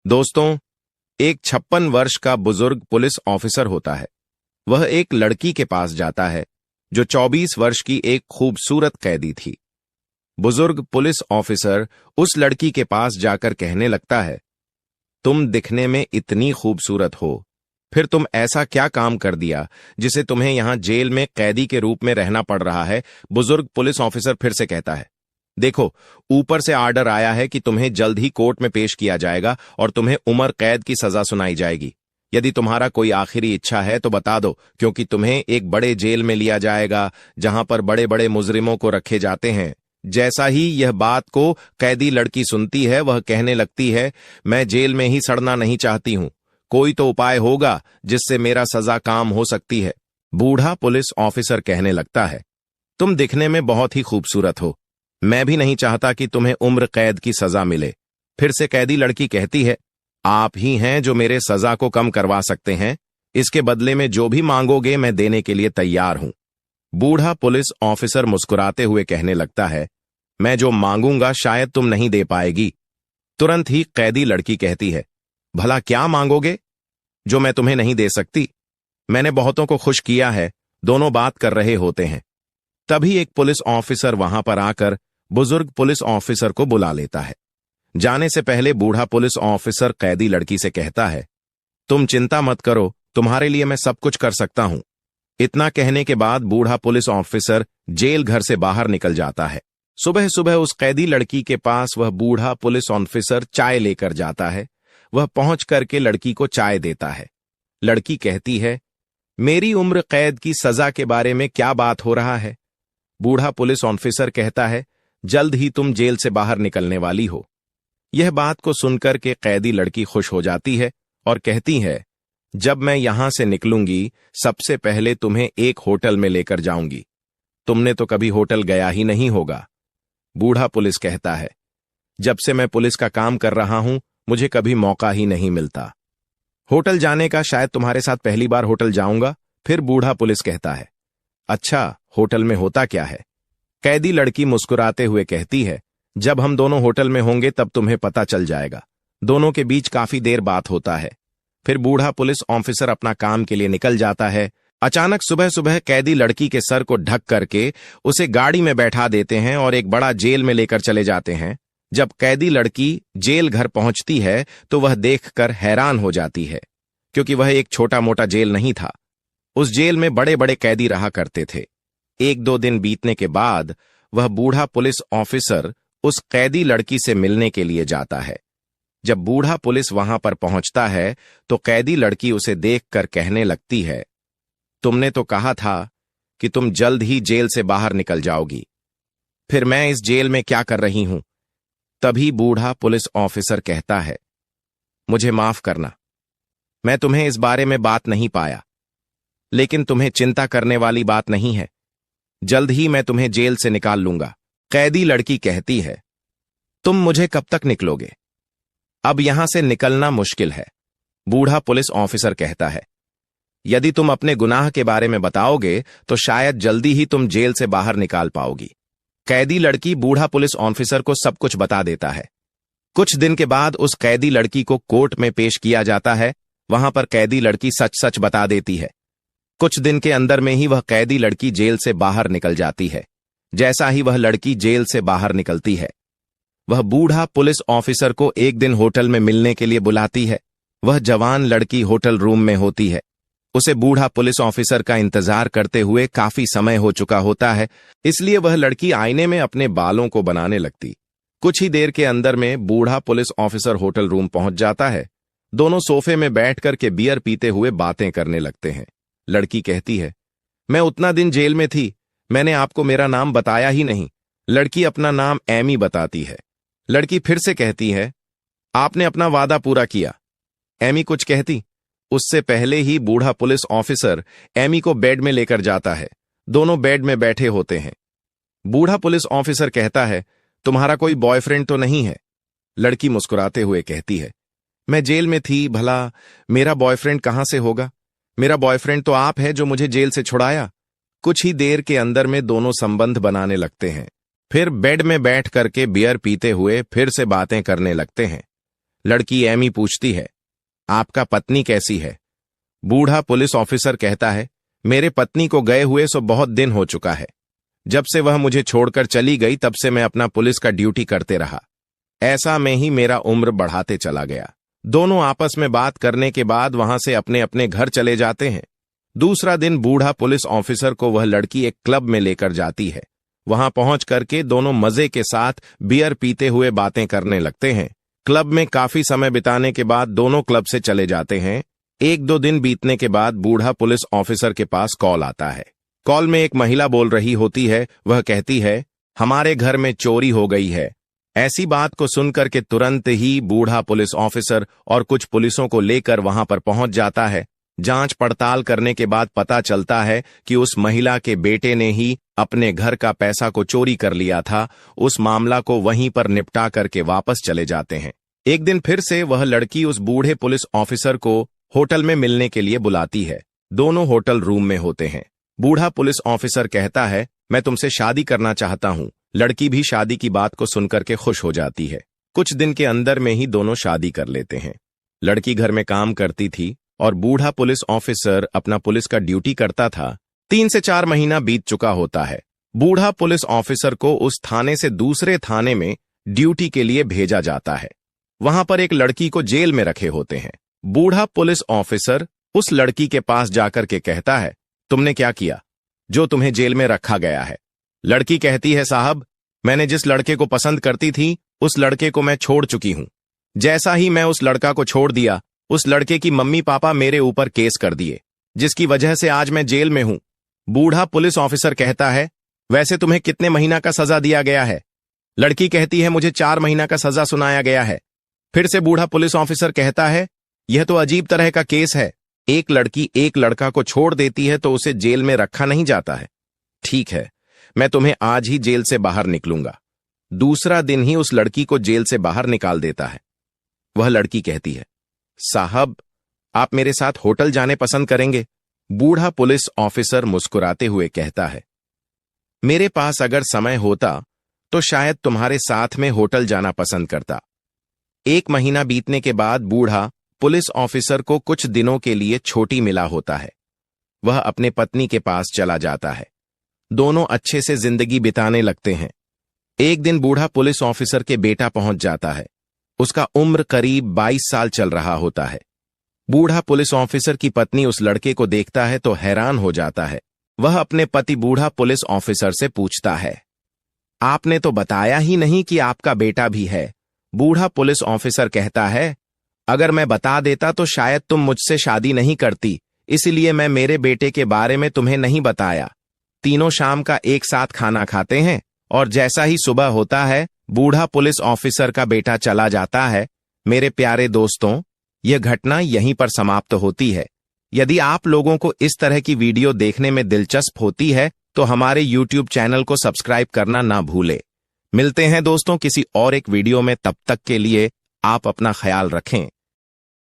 दोस्तों, एक 56 वर्ष का बुजुर्ग पुलिस ऑफिसर होता है। वह एक लड़की के पास जाता है जो 24 वर्ष की एक खूबसूरत कैदी थी। बुजुर्ग पुलिस ऑफिसर उस लड़की के पास जाकर कहने लगता है, तुम दिखने में इतनी खूबसूरत हो, फिर तुम ऐसा क्या काम कर दिया जिसे तुम्हें यहां जेल में कैदी के रूप में रहना पड़ रहा है। बुजुर्ग पुलिस ऑफिसर फिर से कहता है, देखो, ऊपर से आर्डर आया है कि तुम्हें जल्द ही कोर्ट में पेश किया जाएगा और तुम्हें उम्र कैद की सजा सुनाई जाएगी। यदि तुम्हारा कोई आखिरी इच्छा है तो बता दो, क्योंकि तुम्हें एक बड़े जेल में लिया जाएगा जहां पर बड़े बड़े मुजरिमों को रखे जाते हैं। जैसा ही यह बात को कैदी लड़की सुनती है, वह कहने लगती है, मैं जेल में ही सड़ना नहीं चाहती हूं। कोई तो उपाय होगा जिससे मेरा सजा काम हो सकती है। बूढ़ा पुलिस ऑफिसर कहने लगता है, तुम दिखने में बहुत ही खूबसूरत हो, मैं भी नहीं चाहता कि तुम्हें उम्र कैद की सजा मिले। फिर से कैदी लड़की कहती है, आप ही हैं जो मेरे सजा को कम करवा सकते हैं। इसके बदले में जो भी मांगोगे मैं देने के लिए तैयार हूं। बूढ़ा पुलिस ऑफिसर मुस्कुराते हुए कहने लगता है, मैं जो मांगूंगा शायद तुम नहीं दे पाएगी। तुरंत ही कैदी लड़की कहती है, भला क्या मांगोगे जो मैं तुम्हें नहीं दे सकती? मैंने बहुतों को खुश किया है। दोनों बात कर रहे होते हैं। तभी एक पुलिस ऑफिसर वहां पर आकर बुजुर्ग पुलिस ऑफिसर को बुला लेता है। जाने से पहले बूढ़ा पुलिस ऑफिसर कैदी लड़की से कहता है, तुम चिंता मत करो, तुम्हारे लिए मैं सब कुछ कर सकता हूं। इतना कहने के बाद बूढ़ा पुलिस ऑफिसर जेल घर से बाहर निकल जाता है। सुबह सुबह उस कैदी लड़की के पास वह बूढ़ा पुलिस ऑफिसर चाय लेकर जाता है। वह पहुंच करके लड़की को चाय देता है। लड़की कहती है, मेरी उम्र कैद की सजा के बारे में क्या बात हो रहा है? बूढ़ा पुलिस ऑफिसर कहता है, जल्द ही तुम जेल से बाहर निकलने वाली हो। यह बात को सुनकर के कैदी लड़की खुश हो जाती है और कहती है, जब मैं यहां से निकलूंगी सबसे पहले तुम्हें एक होटल में लेकर जाऊंगी। तुमने तो कभी होटल गया ही नहीं होगा। बूढ़ा पुलिस कहता है, जब से मैं पुलिस का काम कर रहा हूं मुझे कभी मौका ही नहीं मिलता। होटल जाने का शायद तुम्हारे साथ पहली बार होटल जाऊंगा। फिर बूढ़ा पुलिस कहता है, अच्छा, होटल में होता क्या है? कैदी लड़की मुस्कुराते हुए कहती है, जब हम दोनों होटल में होंगे तब तुम्हें पता चल जाएगा। दोनों के बीच काफी देर बात होता है। फिर बूढ़ा पुलिस ऑफिसर अपना काम के लिए निकल जाता है। अचानक सुबह सुबह कैदी लड़की के सर को ढक करके उसे गाड़ी में बैठा देते हैं और एक बड़ा जेल में लेकर चले जाते हैं। जब कैदी लड़की जेल घर पहुंचती है तो वह देखकर हैरान हो जाती है, क्योंकि वह एक छोटा मोटा जेल नहीं था। उस जेल में बड़े बड़े कैदी रहा करते थे। एक दो दिन बीतने के बाद वह बूढ़ा पुलिस ऑफिसर उस कैदी लड़की से मिलने के लिए जाता है। जब बूढ़ा पुलिस वहां पर पहुंचता है तो कैदी लड़की उसे देखकर कहने लगती है, तुमने तो कहा था कि तुम जल्द ही जेल से बाहर निकल जाओगी, फिर मैं इस जेल में क्या कर रही हूं? तभी बूढ़ा पुलिस ऑफिसर कहता है, मुझे माफ करना, मैं तुम्हें इस बारे में बात नहीं पाया, लेकिन तुम्हें चिंता करने वाली बात नहीं है। जल्द ही मैं तुम्हें जेल से निकाल लूंगा। कैदी लड़की कहती है, तुम मुझे कब तक निकलोगे? अब यहां से निकलना मुश्किल है। बूढ़ा पुलिस ऑफिसर कहता है, यदि तुम अपने गुनाह के बारे में बताओगे तो शायद जल्दी ही तुम जेल से बाहर निकाल पाओगी। कैदी लड़की बूढ़ा पुलिस ऑफिसर को सब कुछ बता देता है। कुछ दिन के बाद उस कैदी लड़की को कोर्ट में पेश किया जाता है। वहां पर कैदी लड़की सच सच बता देती है। कुछ दिन के अंदर में ही वह कैदी लड़की जेल से बाहर निकल जाती है। जैसा ही वह लड़की जेल से बाहर निकलती है, वह बूढ़ा पुलिस ऑफिसर को एक दिन होटल में मिलने के लिए बुलाती है। वह जवान लड़की होटल रूम में होती है। उसे बूढ़ा पुलिस ऑफिसर का इंतजार करते हुए काफी समय हो चुका होता है, इसलिए वह लड़की आईने में अपने बालों को बनाने लगती। कुछ ही देर के अंदर में बूढ़ा पुलिस ऑफिसर होटल रूम पहुंच जाता है। दोनों सोफे में बैठ करके बियर पीते हुए बातें करने लगते हैं। लड़की कहती है, मैं उतना दिन जेल में थी, मैंने आपको मेरा नाम बताया ही नहीं। लड़की अपना नाम एमी बताती है। लड़की फिर से कहती है, आपने अपना वादा पूरा किया। एमी कुछ कहती, उससे पहले ही बूढ़ा पुलिस ऑफिसर एमी को बेड में लेकर जाता है। दोनों बेड में बैठे होते हैं। बूढ़ा पुलिस ऑफिसर कहता है, तुम्हारा कोई बॉयफ्रेंड तो नहीं है? लड़की मुस्कुराते हुए कहती है, मैं जेल में थी, भला मेरा बॉयफ्रेंड कहां से होगा? मेरा बॉयफ्रेंड तो आप है जो मुझे जेल से छुड़ाया। कुछ ही देर के अंदर में दोनों संबंध बनाने लगते हैं। फिर बेड में बैठ करके बियर पीते हुए फिर से बातें करने लगते हैं। लड़की एमी पूछती है, आपका पत्नी कैसी है? बूढ़ा पुलिस ऑफिसर कहता है, मेरे पत्नी को गए हुए सो बहुत दिन हो चुका है। जब से वह मुझे छोड़कर चली गई तब से मैं अपना पुलिस का ड्यूटी करते रहा। ऐसा में ही मेरा उम्र बढ़ाते चला गया। दोनों आपस में बात करने के बाद वहां से अपने अपने घर चले जाते हैं। दूसरा दिन बूढ़ा पुलिस ऑफिसर को वह लड़की एक क्लब में लेकर जाती है। वहां पहुंच करके दोनों मजे के साथ बियर पीते हुए बातें करने लगते हैं। क्लब में काफी समय बिताने के बाद दोनों क्लब से चले जाते हैं। 1-2 दिन बीतने के बाद बूढ़ा पुलिस ऑफिसर के पास कॉल आता है। कॉल में एक महिला बोल रही होती है। वह कहती है, हमारे घर में चोरी हो गई है। ऐसी बात को सुनकर के तुरंत ही बूढ़ा पुलिस ऑफिसर और कुछ पुलिसों को लेकर वहां पर पहुंच जाता है। जांच पड़ताल करने के बाद पता चलता है कि उस महिला के बेटे ने ही अपने घर का पैसा को चोरी कर लिया था। उस मामला को वहीं पर निपटा करके वापस चले जाते हैं। एक दिन फिर से वह लड़की उस बूढ़े पुलिस ऑफिसर को होटल में मिलने के लिए बुलाती है। दोनों होटल रूम में होते हैं। बूढ़ा पुलिस ऑफिसर कहता है, मैं तुमसे शादी करना चाहता हूं। लड़की भी शादी की बात को सुनकर के खुश हो जाती है। कुछ दिन के अंदर में ही दोनों शादी कर लेते हैं। लड़की घर में काम करती थी और बूढ़ा पुलिस ऑफिसर अपना पुलिस का ड्यूटी करता था। 3 से 4 महीना बीत चुका होता है। बूढ़ा पुलिस ऑफिसर को उस थाने से दूसरे थाने में ड्यूटी के लिए भेजा जाता है। वहां पर एक लड़की को जेल में रखे होते हैं। बूढ़ा पुलिस ऑफिसर उस लड़की के पास जाकर के कहता है, तुमने क्या किया जो तुम्हें जेल में रखा गया है? लड़की कहती है, साहब, मैंने जिस लड़के को पसंद करती थी उस लड़के को मैं छोड़ चुकी हूं। जैसा ही मैं उस लड़का को छोड़ दिया, उस लड़के की मम्मी पापा मेरे ऊपर केस कर दिए, जिसकी वजह से आज मैं जेल में हूं। बूढ़ा पुलिस ऑफिसर कहता है, वैसे तुम्हें कितने महीना का सजा दिया गया है? लड़की कहती है, मुझे 4 महीना का सजा सुनाया गया है। फिर से बूढ़ा पुलिस ऑफिसर कहता है, यह तो अजीब तरह का केस है। एक लड़की एक लड़का को छोड़ देती है तो उसे जेल में रखा नहीं जाता है। ठीक है, मैं तुम्हें आज ही जेल से बाहर निकलूंगा। दूसरा दिन ही उस लड़की को जेल से बाहर निकाल देता है। वह लड़की कहती है, साहब, आप मेरे साथ होटल जाने पसंद करेंगे? बूढ़ा पुलिस ऑफिसर मुस्कुराते हुए कहता है, मेरे पास अगर समय होता तो शायद तुम्हारे साथ में होटल जाना पसंद करता। 1 महीना बीतने के बाद बूढ़ा पुलिस ऑफिसर को कुछ दिनों के लिए छुट्टी मिला होता है। वह अपने पत्नी के पास चला जाता है। दोनों अच्छे से जिंदगी बिताने लगते हैं। एक दिन बूढ़ा पुलिस ऑफिसर के बेटा पहुंच जाता है। उसका उम्र करीब 22 साल चल रहा होता है। बूढ़ा पुलिस ऑफिसर की पत्नी उस लड़के को देखता है तो हैरान हो जाता है। वह अपने पति बूढ़ा पुलिस ऑफिसर से पूछता है, आपने तो बताया ही नहीं कि आपका बेटा भी है। बूढ़ा पुलिस ऑफिसर कहता है, अगर मैं बता देता तो शायद तुम मुझसे शादी नहीं करती, इसलिए मैं मेरे बेटे के बारे में तुम्हें नहीं बताया। तीनों शाम का एक साथ खाना खाते हैं और जैसा ही सुबह होता है बूढ़ा पुलिस ऑफिसर का बेटा चला जाता है। मेरे प्यारे दोस्तों, यह घटना यहीं पर समाप्त होती है। यदि आप लोगों को इस तरह की वीडियो देखने में दिलचस्प होती है तो हमारे YouTube चैनल को सब्सक्राइब करना ना भूले। मिलते हैं दोस्तों किसी और एक वीडियो में, तब तक के लिए आप अपना ख्याल रखें।